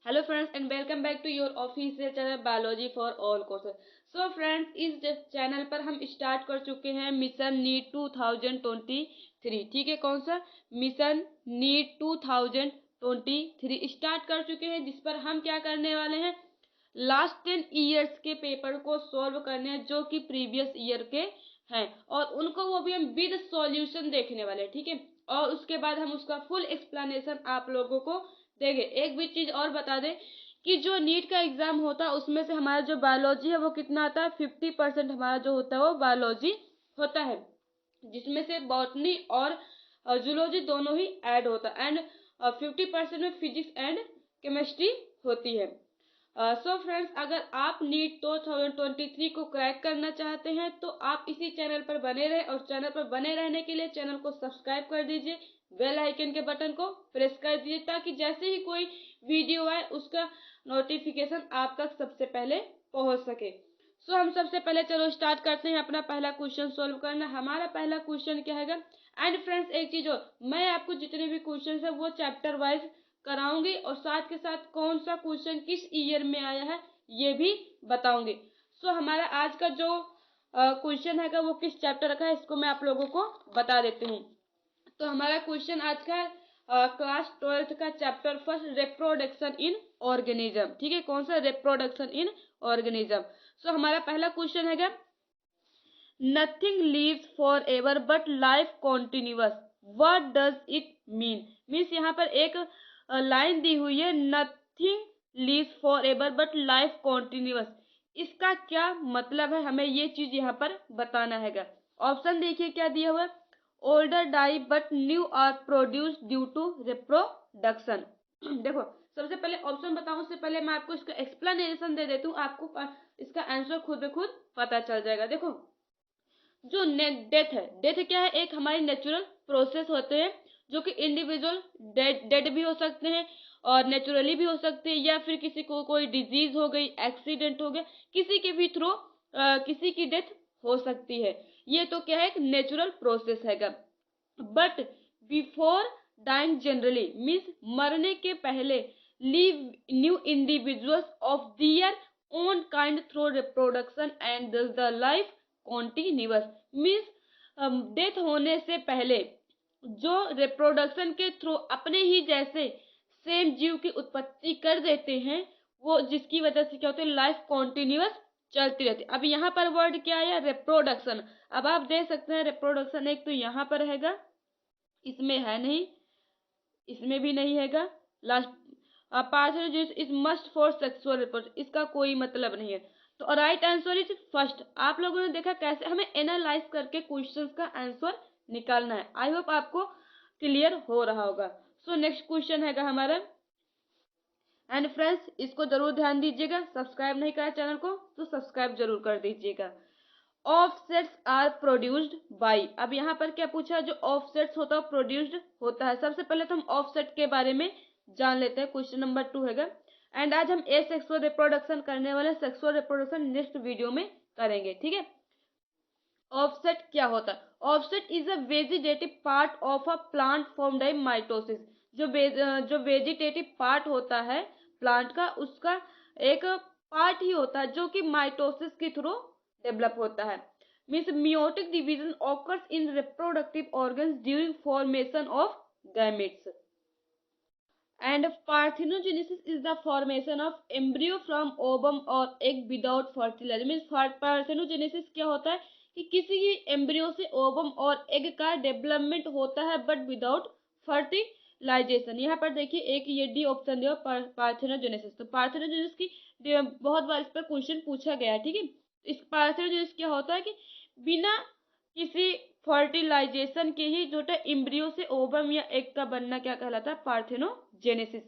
Hello friends and welcome back to your official channel biology for all courses. So friends, इस चैनल पर हम start कर चुके हैं मिशन नीट 2023। ठीक है, कौन सा मिशन नीट 2023 स्टार्ट कर चुके हैं, जिस पर हम क्या करने वाले हैं, लास्ट 10 ईयर्स के पेपर को सॉल्व करने हैं जो कि प्रीवियस ईयर के हैं, और उनको वो भी हम विद सॉल्यूशन देखने वाले हैं। ठीक है, और उसके बाद हम उसका फुल एक्सप्लेनेशन आप लोगों को देंगे। एक भी चीज और बता दें कि जो नीट का एग्जाम होता है उसमें से हमारा जो बायोलॉजी है वो कितना आता है, 50% हमारा जो होता है वो बायोलॉजी होता है, जिसमें से बॉटनी और जूलॉजी दोनों ही ऐड होता है, एंड 50% में फिजिक्स एंड केमिस्ट्री होती है। सो फ्रेंड्स, अगर आप नीट 2023 को क्रैक करना चाहते हैं तो आप इसी चैनल पर बने रहें, और चैनल पर बने रहने के लिए चैनल को सब्सक्राइब कर दीजिए, बेल आइकन के बटन को प्रेस कर दीजिए, ताकि जैसे ही कोई वीडियो आए उसका नोटिफिकेशन आप तक सबसे पहले पहुंच सके। सो हम सबसे पहले चलो स्टार्ट करते हैं अपना पहला क्वेश्चन सोल्व करना। हमारा पहला क्वेश्चन क्या है, एंड फ्रेंड्स एक चीज और, मैं आपको जितने भी क्वेश्चन है वो चैप्टर वाइज कराऊंगी, और साथ के साथ कौन सा क्वेश्चन किस ईयर में आया है ये भी बताऊंगी। सो हमारा आज का जो क्वेश्चन है वो किस चैप्टर का है इसको मैं आप लोगों को बता देती हूँ। तो हमारा क्वेश्चन आज का क्लास 12th का chapter first, reproduction in organism. ठीक है, कौन सा, रिप्रोडक्शन इन ऑर्गेनिज्म। सो हमारा पहला क्वेश्चन है, nothing leaves for ever but life continuous, what does it mean. Means यहाँ पर एक लाइन दी हुई है, nothing leaves for ever but life continuous, इसका क्या मतलब है, हमें ये चीज यहाँ पर बताना है। ऑप्शन देखिए क्या दिया हुआ है, older die but new are produce due to reproduction. देखो, सबसे पहले ऑप्शन बताऊं उससे पहले मैं आपको इसका एक्सप्लेनेशन दे देती हूँ, आपको इसका आंसर खुद ब खुद पता चल जाएगा। देखो, जो डेथ है, डेथ क्या है, एक हमारी नेचुरल प्रोसेस होते हैं जो कि इंडिविजुअल डेड भी हो सकते हैं और नेचुरली भी हो सकते हैं, या फिर किसी को कोई डिजीज हो गई, एक्सीडेंट हो गया, किसी के भी थ्रू किसी की डेथ हो सकती है। ये तो क्या है, एक नेचुरल प्रोसेस है। But before dying generally means मरने के पहले leave new individuals of their own kind through reproduction and thus the life continuous. Means death होने से पहले जो रिप्रोडक्शन के थ्रू अपने ही जैसे सेम जीव की उत्पत्ति कर देते हैं, वो जिसकी वजह से क्या होती है, लाइफ कॉन्टिन्यूअस चलती रहती है। अब यहाँ पर वर्ड क्या आया, रिप्रोडक्शन। अब आप देख सकते हैं रिप्रोडक्शन एक तो यहाँ पर रहेगा, इसमें है नहीं, इसमें भी नहीं हैगा, last part is must for sexual reproduction, इसका कोई मतलब नहीं है। तो राइट आंसर इज फर्स्ट। आप लोगों ने देखा कैसे हमें एनालाइज करके क्वेश्चंस का आंसर निकालना है। आई होप आपको क्लियर हो रहा होगा। सो नेक्स्ट क्वेश्चन है हमारा, एंड फ्रेंड्स इसको जरूर ध्यान दीजिएगा, सब्सक्राइब नहीं करा चैनल को तो सब्सक्राइब जरूर कर दीजिएगा। ऑफसेट्स आर प्रोड्यूस्ड बाई, अब यहाँ पर क्या पूछा, जो ऑफसेट्स होता है प्रोड्यूस्ड होता है। सबसे पहले तो हम ऑफसेट के बारे में जान लेते हैं, क्वेश्चन नंबर 2 है। एंड आज हम ए सेक्सुअल रिप्रोडक्शन करने वाले, सेक्सुअल रिप्रोडक्शन नेक्स्ट वीडियो में करेंगे। ठीक है, ऑफसेट क्या होता है, offset is a vegetative part of a plant formed by mitosis. जो वेजिटेटिव पार्ट होता है प्लांट का, उसका एक पार्ट ही होता है जो कि माइटोसिस के थ्रू डेवलप होता है। Means meiotic division occurs in reproductive organs during formation of gametes, and parthenogenesis is the formation of embryo from ovum or egg without fertilizer। Means parthenogenesis क्या होता है कि किसी एम्ब्रियो से ओवम और एग का डेवलपमेंट होता है बट विदाउट फर्टिलाइजेशन। यहाँ पर देखिए एक ये डी ऑप्शन दिया पार्थेनोजेनेसिस। तो पार्थेनोजेनेसिस की बहुत बार इस पर क्वेश्चन पूछा गया है। ठीक है, इस पार्थेनोजेनेसिस क्या होता है कि बिना किसी फर्टिलाइजेशन के ही जो इम्ब्रियो से ओवम या एग का बनना क्या कहलाता है, पार्थेनोजेनेसिस।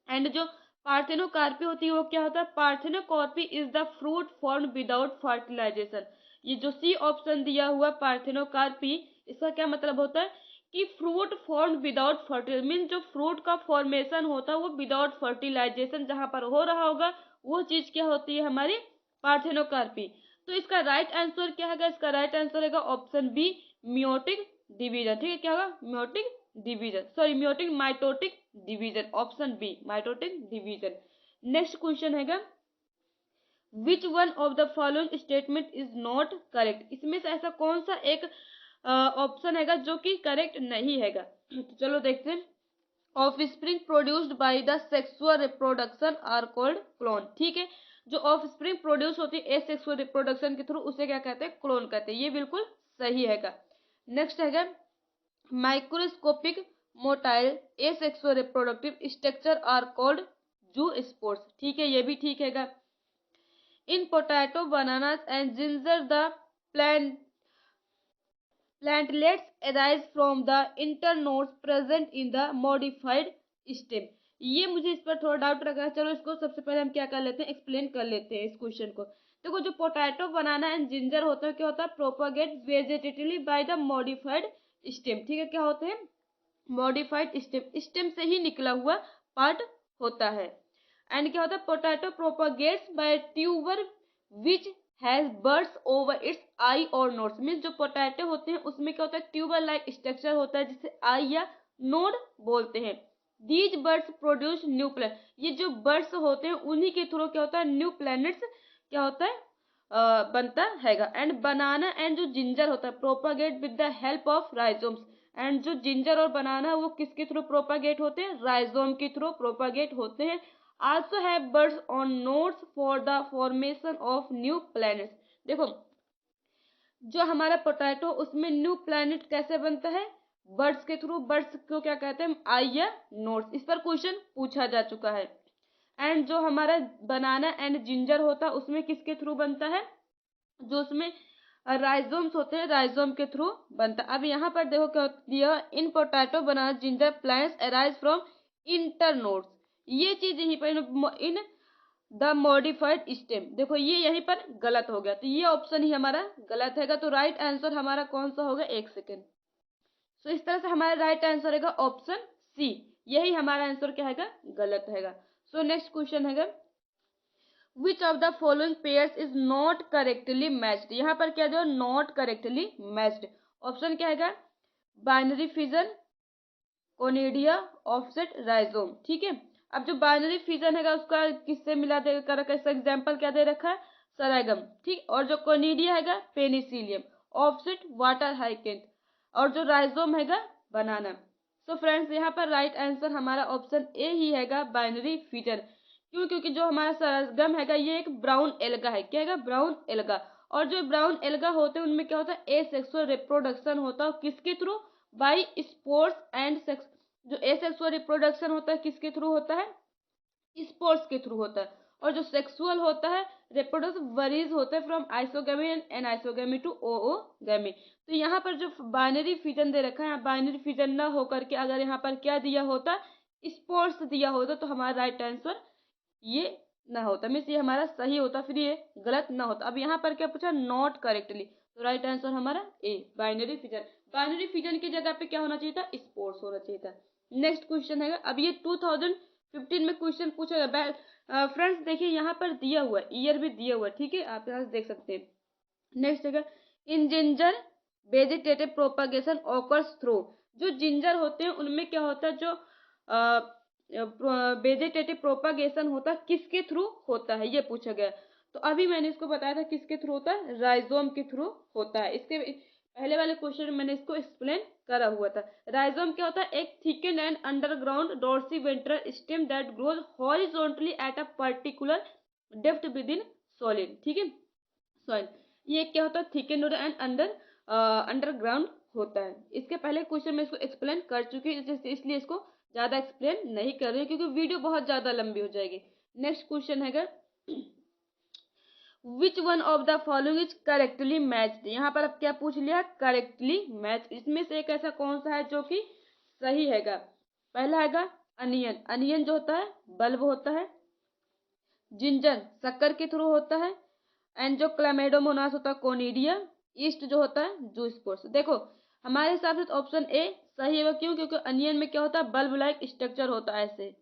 एंड जो पार्थेनोकार्पी होती है वो क्या होता है, parthenocarpy is the fruit form without fertilization. ये जो सी ऑप्शन दिया हुआ पार्थेनोकार्पी, इसका क्या मतलब होता है कि fruit form without fertilization, mean जो फ्रूट का फॉर्मेशन होता है वो विदाउट फर्टिलाइजेशन जहां पर हो रहा होगा वो चीज क्या होती है, हमारी पार्थेनोकार्पी। तो इसका राइट आंसर क्या है, इसका राइट आंसर है ऑप्शन बी, मियोटिक डिवीजन। ठीक है, क्या होगा, meiotic division, sorry mitotic division, option B mitotic division. Next question हैगा which one of the following statement is not correct, इसमें से ऐसा कौन सा एक ऑप्शन हैगा जो कि करेक्ट नहीं हैगा। तो चलो देखते हैं। Offspring produced by the sexual reproduction are called clone, ठीक है। जो ऑफस्प्रिंग प्रोड्यूस होती है एसेक्सुअल रिप्रोडक्शन के थ्रू उसे क्या कहते हैं, क्लोन कहते हैं, ये बिल्कुल सही हैगा। नेक्स्ट हैगा microscopic motile asexual reproductive structure are called zoo spores, ठीक है, ये भी ठीक हैगा। In potato bananas and ginger the plant plantlets arise from the internodes present in the modified stem। ये मुझे इस पर थोड़ा डाउट लगा है, चलो इसको सबसे पहले हम क्या कर लेते हैं, एक्सप्लेन कर लेते हैं इस क्वेश्चन को। देखो जो पोटैटो बनाना एंड जिंजर होता है क्या होता है, propagate vegetatively by the modified stem, ठीक है, क्या होते हैं, मॉडिफाइड स्टेम, स्टेम से ही निकला हुआ पार्ट होता है। एंड क्या होता है, potato propagates by tuber which has buds over its eye और नोड्स, मीन्स जो पोटैटो होते हैं उसमें क्या होता है, ट्यूबर लाइक स्ट्रक्चर होता है जिसे आई या नोड बोलते हैं। These birds produce new planet, ये जो बर्ड्स होते हैं उन्हीं के थ्रू क्या होता है, न्यू प्लैनेट्स क्या होता है, बनता हैगा। एंड बनाना एंड जो जिंजर होता है propagate with the help of rhizomes, and जो जिंजर और बनाना वो किसके थ्रू प्रोपागेट होते हैं, राइजोम के थ्रू प्रोपागेट होते हैं। also have buds on nodes for the formation of new planets। देखो जो हमारा पोटैटो उसमें न्यू प्लैनेट कैसे बनता है, बर्ड्स के थ्रू, बर्ड्स को क्या कहते हैं, आई या नोड्स, इस पर क्वेश्चन पूछा जा चुका है। एंड जो हमारा बनाना एंड जिंजर होता है उसमें किसके थ्रू बनता है, जो उसमें राइजोम्स होते हैं, राइजोम के थ्रू बनता है। अब यहाँ पर देखो क्या दिया, in potato banana ginger plants arise from internodes, ये चीज यहीं पर इन द मॉडिफाइड स्टेम, देखो ये यहीं पर गलत हो गया, तो ये ऑप्शन ही हमारा गलत हैगा। तो राइट आंसर हमारा कौन सा होगा, एक सेकेंड। तो इस तरह से हमारा राइट आंसर हैगा ऑप्शन सी, यही हमारा आंसर क्या हैगा, गलत हैगा। सो नेक्स्ट क्वेश्चन हैगा which of the following pairs is not correctly matched, यहाँ पर क्या जो नॉट करेक्टली मैच्ड, ऑप्शन क्या हैगा, binary fission, conidia, offset, rhizome, ठीक है। अब जो बाइनरी फिजन हैगा उसका किससे मिला दे कर रखा है, इसका एग्जाम्पल क्या दे रखा है, सरागम, ठीक। और जो कोनिडिया हैगा पेनिसिलियम, ऑफसेट वाटर हाइकेंट, और जो राइजोम हैगा बनाना। सो फ्रेंड्स यहाँ पर राइट आंसर हमारा ऑप्शन ए ही हैगा, बाइनरी फिजन। क्यों, क्योंकि जो हमारा सरगम हैगा ये एक ब्राउन एल्गा है, क्या हैगा, ब्राउन एल्गा। और जो ब्राउन एल्गा होते हैं उनमें क्या होता है, एसेक्सुअल रिप्रोडक्शन होता है, किसके through, by spores and sex, जो एसेक्सुअल रिप्रोडक्शन होता है किसके थ्रू होता है, स्पोर्स के थ्रू होता है। और जो सेक्सुअल होता है रिप्रोडक्शन वरीज होते हैं from isogamy and anisogamy to oogamy. तो यहाँ पर जो बाइनरी फिजन दे रखा है, बाइनरी फिजन ना होकर के अगर यहाँ पर क्या दिया होता, स्पोर्स दिया होता, तो हमारा राइट आंसर ये ना होता, मीन्स ये हमारा सही होता, फिर ये गलत ना होता। अब यहाँ पर क्या पूछा, नॉट करेक्टली, तो राइट आंसर हमारा ए, बाइनरी फिजन। बाइनरी फिजन की जगह पे क्या होना चाहिए था, स्पोर्स होना चाहिए था। नेक्स्ट क्वेश्चन है, अब ये 2015 में क्वेश्चन पूछा गया। फ्रेंड्स देखिए यहाँ पर दिया हुआ है, ईयर भी दिया हुआ है, ठीक है, आप यहाँ से देख सकते हैं। नेक्स्ट है in ginger vegetative propagation occurs through, जो जिंजर होते हैं उनमें क्या होता है, जो वेजिटेटिव प्रोपागेशन होता है किसके थ्रू होता है, ये पूछा गया। तो अभी मैंने इसको बताया था किसके थ्रू होता है, राइजोम के थ्रू होता है। इसके पहले वाले क्वेश्चन में मैंने इसको एक्सप्लेन करा हुआ था। राइजोम क्या होता है, एक thicken and underground dorsiventral stem that grows horizontally at a particular depth within solid, ठीक है, सॉइल। ये क्या होता है, थिकन एंड अंडरग्राउंड होता है। इसके पहले क्वेश्चन में इसको एक्सप्लेन कर चुकी हूँ, इसलिए इसको ज्यादा एक्सप्लेन नहीं कर रही हूँ क्योंकि वीडियो बहुत ज्यादा लंबी हो जाएगी। नेक्स्ट क्वेश्चन है विच one of the following is correctly matched, यहाँ पर अब क्या पूछ लिया, करेक्टली मैच, इसमें से एक ऐसा कौन सा है जो कि सही हैगा। पहला हैगा अनियन, अनियन जो होता है बल्ब होता है, जिंजर शक्कर के थ्रू होता है, एंड जो क्लामेडोमोनास होता है कोनिडिया, ईस्ट जो होता है जूस्पोर्स। देखो हमारे हिसाब से ऑप्शन ए सही है, क्यों, क्योंकि अनियन में क्या होता है, बल्ब लाइक स्ट्रक्चर होता है, ऐसे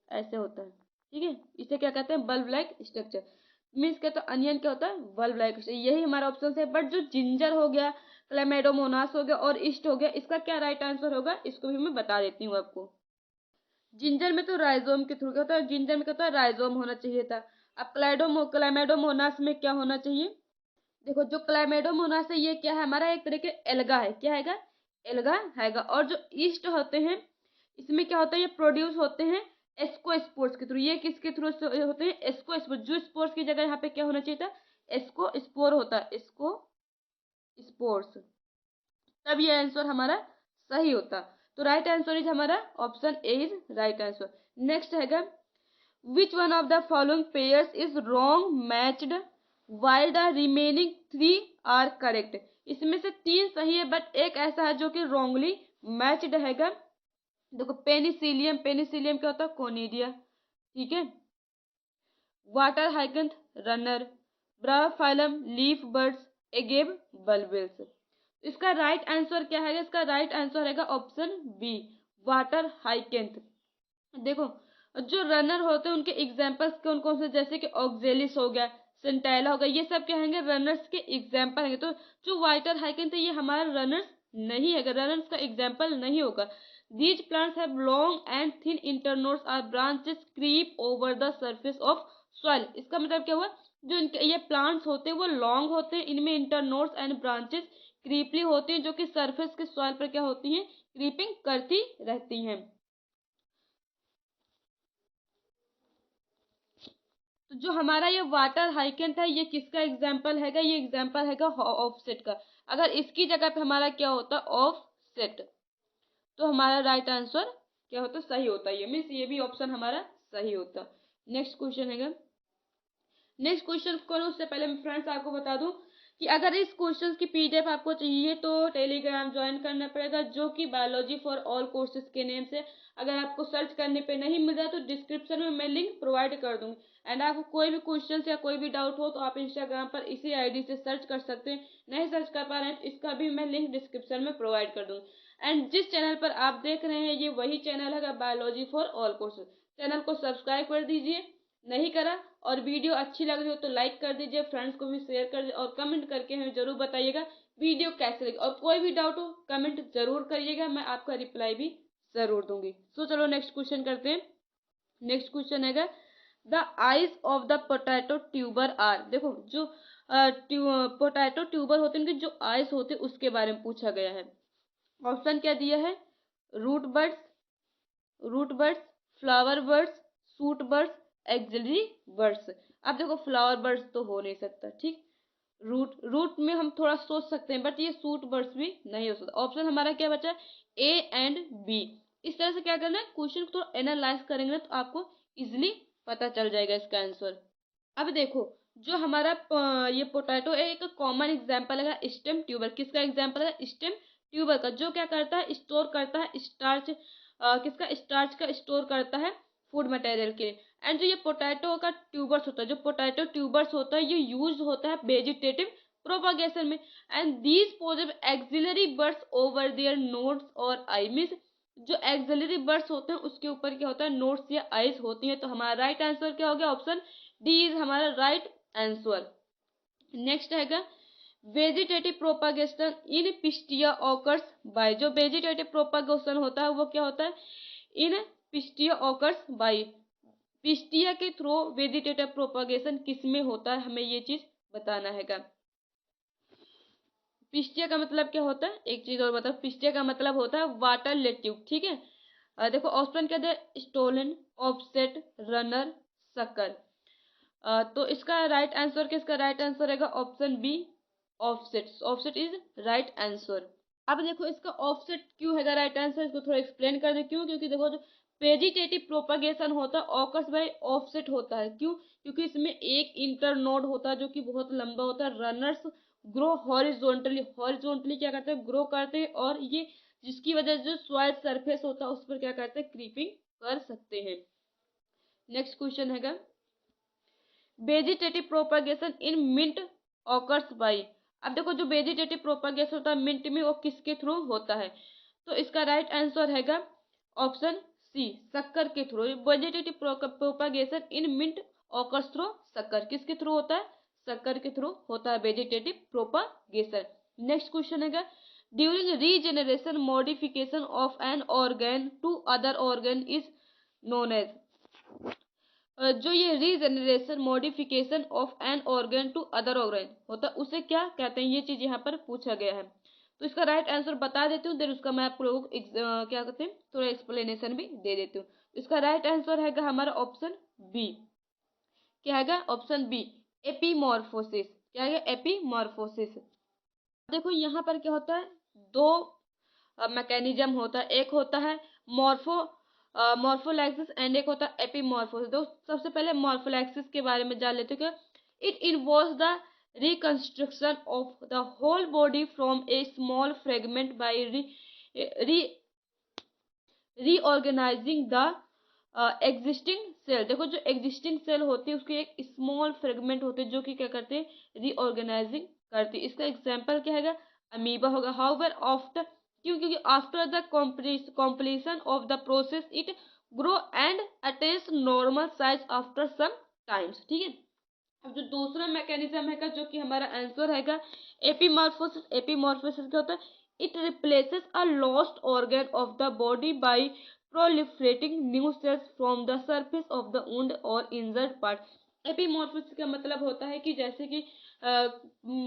ऐसे होता है, ठीक है, इसे क्या कहते हैं, बल्ब लाइक स्ट्रक्चर, मीन्स क्या, तो अनियन क्या होता है, बल्ब लाइक, यही हमारा ऑप्शन है। बट जो जिंजर हो गया, क्लेमेडोमोनास हो गया और ईस्ट हो गया। इसका क्या राइट आंसर होगा, इसको भी मैं बता देती हूँ आपको। जिंजर में तो राइजोम के थ्रू क्या होता है, जिंजर में क्या होता है, राइजोम होना चाहिए था। अब क्लेमेडोमोनास में क्या होना चाहिए, देखो जो क्लेमेडोमोनास है ये क्या है, हमारा एक तरह के एल्गा है, क्या हैगा, एल्गा हैगा। और जो ईस्ट होते हैं इसमें क्या होता है, ये प्रोड्यूस होते हैं एस्कोस्पोर्स के थ्रू। ये किसके थ्रू होते हैं, एस्कोस्पोर्स। जो स्पोर्स की जगह यहाँ पे क्या होना चाहिए था, एस्कोस्पोर होता है, एस्कोस्पोर्स, तब ये आंसर हमारा सही होता। तो राइट आंसर इज हमारा option A is right answer. Next हैगा, which one of the following pairs is wrong matched while the remaining 3 are correct. इसमें से 3 सही है बट एक ऐसा है जो कि रॉन्गली मैच्ड हैगा। देखो पेनिसिलियम, पेनिसिलियम क्या होता है, कोनिडिया, ठीक है। Water hyacinth runner, bryophyllum leaf buds, agave bulbils. इसका राइट आंसर क्या है, इसका राइट आंसर है ऑप्शन बी, वाटर हाइकेंथ। देखो जो रनर होते हैं उनके एग्जांपल्स कौन कौन से, जैसे कि ऑक्जेलिस हो गया, सेंटाइला हो गया, ये सब क्या होंगे, रनर्स के एग्जांपल है। तो जो वाटर हाइकेंथ है ये हमारा रनर्स नहीं है, रनर्स का एग्जांपल नहीं होगा। These plants have long and thin internodes are branches creep over the surface of soil. इसका मतलब क्या हुआ, जो इनके ये प्लांट्स होते हैं वो लॉन्ग होते हैं, इनमें इंटरनोड्स एंड ब्रांचेस क्रीपली होती हैं, जो कि सरफेस के सॉइल पर क्या होती हैं, क्रीपिंग करती रहती हैं। तो जो हमारा ये वाटर हाइकेंथ है ये किसका एग्जाम्पल हैगा, ये एग्जाम्पल हैगा ऑफसेट का। अगर इसकी जगह पे हमारा क्या होता, ऑफसेट, तो हमारा राइट आंसर क्या होता, सही होता। ये मीन्स ये भी ऑप्शन हमारा सही होता। नेक्स्ट क्वेश्चन हैगा, नेक्स्ट क्वेश्चन करो उससे पहले मैं फ्रेंड्स आपको बता दूं कि अगर इस क्वेश्चंस की पीडीएफ आपको चाहिए तो टेलीग्राम ज्वाइन करना पड़ेगा, जो कि बायोलॉजी फॉर ऑल कोर्सेज के नेम से। अगर आपको सर्च करने पे नहीं मिल रहा तो डिस्क्रिप्शन में मैं लिंक प्रोवाइड कर दूंगी। एंड आपको कोई भी क्वेश्चन या कोई भी डाउट हो तो आप इंस्टाग्राम पर इसी आईडी से सर्च कर सकते हैं। नहीं सर्च कर पा रहे हैं तो इसका भी मैं लिंक डिस्क्रिप्शन में प्रोवाइड कर दूंगी। एंड जिस चैनल पर आप देख रहे हैं ये वही चैनल है biology for all courses. Channel को सब्सक्राइब कर दीजिए नहीं करा, और वीडियो अच्छी लग रही हो तो लाइक कर दीजिए, फ्रेंड्स को भी शेयर कर दीजिए, और कमेंट करके हमें जरूर बताइएगा वीडियो कैसे लगी। और कोई भी डाउट हो कमेंट जरूर करिएगा, मैं आपका रिप्लाई भी जरूर दूंगी। तो चलो नेक्स्ट क्वेश्चन करते हैं। नेक्स्ट क्वेश्चन है the eyes of the potato tuber are. देखो जो पोटैटो ट्यूबर होते हैं उनके जो आइज होते हैं उसके बारे में पूछा गया है। ऑप्शन क्या दिया है, root buds, flower buds, shoot buds, axillary buds. अब देखो फ्लावर बर्ड्स तो हो नहीं सकता, ठीक। रूट में हम थोड़ा सोच सकते हैं बट ये सूट बर्ड्स भी नहीं हो सकता। ऑप्शन हमारा क्या बचा, ए एंड बी। इस तरह से क्या करना है, क्वेश्चन को थोड़ा एनालाइज करेंगे तो आपको इजिली पता चल जाएगा इसका आंसर। अब देखो जो हमारा ये पोटैटो एक कॉमन एग्जाम्पल है स्टेम ट्यूबर। किसका एग्जाम्पल है, स्टेम ट्यूबर का, जो क्या करता है, स्टोर करता है स्टार्च, किसका, स्टार्च का स्टोर करता है फूड मटेरियल के। एंड जो ये पोटैटो का ट्यूबर्स होता है, जो पोटैटो ट्यूबर्स होता है ये यूज होता है वेजिटेटिव प्रोपागेशन में। And these possess axillary buds over their nodes और आई, मींस जो एक्सिलरी बर्ड्स होते हैं उसके ऊपर क्या होता है, नोड्स या आइज होती है। तो हमारा राइट आंसर क्या हो गया, ऑप्शन डी इज हमारा राइट आंसर। नेक्स्ट हैगा vegetative propagation in pistia occurs by. जो वेजिटेटिव प्रोपागेशन होता है वो क्या होता है, इन पिस्टिया ऑकर्स बाय। पिस्टिया के थ्रू वेजिटेटिव प्रोपागेशन किसमें होता है, हमें ये चीज बताना हैगा। पिस्टिया का मतलब क्या होता है, एक चीज और बताओ, पिस्टिया का मतलब होता है वाटर लेट्यूब, ठीक है। देखो ऑप्शन क्या दे, स्टोलन, ऑफसेट, रनर, शक्कर। तो इसका राइट आंसर किसका राइट आंसर रहेगा, option B, offset. Offset is right answer. अब देखो इसका ऑफसेट क्यों है राइट आंसर, इसको थोड़ा एक्सप्लेन कर दे क्यों। क्योंकि देखो जो वेजिटेटिव प्रोपागेशन होता है ऑकर्स बाय ऑफसेट होता है, क्यों, क्योंकि इसमें एक इंटरनोड होता है जो कि बहुत लंबा होता है। रनर्स ग्रो हॉरिजॉन्टली, हॉरिजॉन्टली क्या करते हैं, ग्रो करते हैं, और ये जिसकी वजह से जो सॉइल सरफेस होता है उस पर क्या करते हैं, क्रीपिंग कर सकते हैं। नेक्स्ट क्वेश्चन है vegetative propagation in mint occurs by. अब देखो जो वेजिटेटिव प्रोपागेशन होता है मिंट में वो किसके थ्रू होता है, तो इसका राइट आंसर हैगा ऑप्शन सी, शक्कर के through. Vegetative propagation in mint occurs through शक्कर, किसके थ्रू होता है, शक्कर के थ्रू होता है वेजिटेटिव प्रोपागेशन। नेक्स्ट क्वेश्चन है during regeneration modification of an organ to other organ is known as. जो ये regeneration modification of an organ to other organ होता है उसे क्या कहते हैं, ये चीज यहाँ पर पूछा गया है। तो इसका राइट आंसर बता देती हूँ, देन उसका मैं आप लोगों को क्या कहते हैं थोड़ा एक्सप्लेनेशन भी दे देती हूँ। इसका राइट आंसर है हमारा ऑप्शन बी। क्या है ऑप्शन बी, एपीमॉर्फोसिस। क्या है एपीमॉर्फोसिस। देखो यहाँ पर क्या होता है, दो मैकेनिज्म होता है, एक होता है मॉर्फोलैक्सिस एंड एक होता है एपीमॉर्फोसिस। तो सबसे पहले मॉर्फोलैक्सिस के बारे में जान लेते हैं। It involves the reconstruction of the whole body from a small fragment by reorganizing the existing cell. देखो जो एग्जिस्टिंग सेल होती है उसके एक स्मॉल फ्रेगमेंट होते हैं जो कि क्या करते हैं रीऑर्गेनाइजिंग करती है। इसका एग्जांपल क्या है, अमीबा होगा। हाउएवर आफ्टर क्योंकि after the completion of the process it grow and attains normal size after some times. ठीक है, अब जो दूसरा मैकेनिज्म है जो कि हमारा आंसर है एपीमॉर्फोसिस। एपीमॉर्फोसिस क्या होता है, it replaces a lost organ of the body by proliferating new cells from the surface of the wound or injured part। एपीमॉर्फोसिस का मतलब होता है कि जैसे कि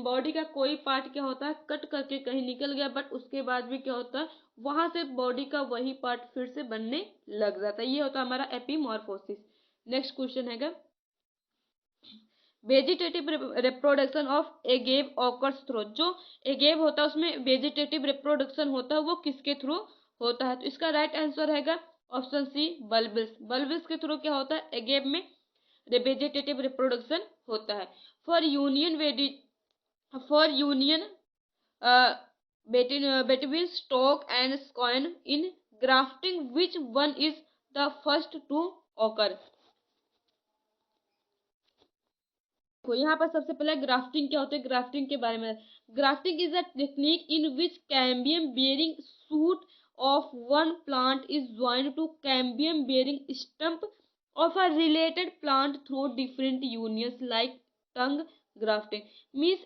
बॉडी का कोई पार्ट क्या होता है कट करके कहीं निकल गया, बट उसके बाद भी क्या होता है वहां से बॉडी का वही पार्ट फिर से बनने लग जाता है, ये होता है हमारा एपीमॉर्फोसिस। नेक्स्ट क्वेश्चन है vegetative reproduction of agave occurs through. जो एगेव होता है उसमें वेजिटेटिव रिप्रोडक्शन होता है वो किसके थ्रू होता है, तो इसका राइट आंसर है ऑप्शन सी, बल्बिल्स। बल्बिल्स के थ्रू क्या होता है एगेव में वेजिटेटिव रिप्रोडक्शन होता है। For union between stalk and scion in grafting, which one is the first to occur। तो यहाँ पर सबसे पहले ग्राफ्टिंग क्या होता है, ग्राफ्टिंग के बारे में। Grafting is a technique in which cambium bearing shoot of one plant is joined to cambium bearing stump of a related plant through different unions like tongue grafting. Means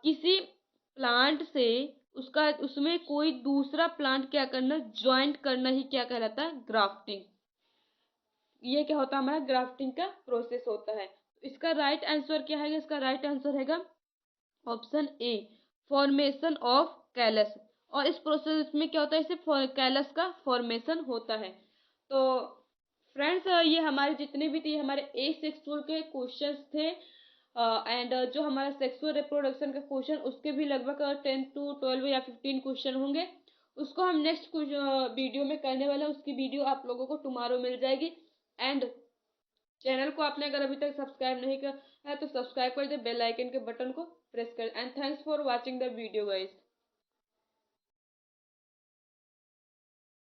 किसी plant से उसका उसमें कोई दूसरा plant क्या करना joint करना ही क्या कहलाता है ग्राफ्टिंग। ये क्या होता है हमारा ग्राफ्टिंग का प्रोसेस होता है। इसका राइट आंसर क्या है, इसका राइट आंसर है option A, formation of callus. और इस प्रोसेस में क्या होता है, इससे कैलस का फॉर्मेशन होता है। तो फ्रेंड्स ये हमारे जितने भी थे हमारे ए सेक्सुअल के क्वेश्चंस थे एंड जो हमारा सेक्सुअल रिप्रोडक्शन का क्वेश्चन उसके भी लगभग 10 to 12 या 15 क्वेश्चन होंगे। उसको हम नेक्स्ट वीडियो में करने वाले हैं, उसकी वीडियो आप लोगों को टुमारो मिल जाएगी। एंड चैनल को आपने अगर अभी तक सब्सक्राइब नहीं किया है तो सब्सक्राइब कर दे, बेल आइकन के बटन को प्रेस कर। And thanks for watching the video guys.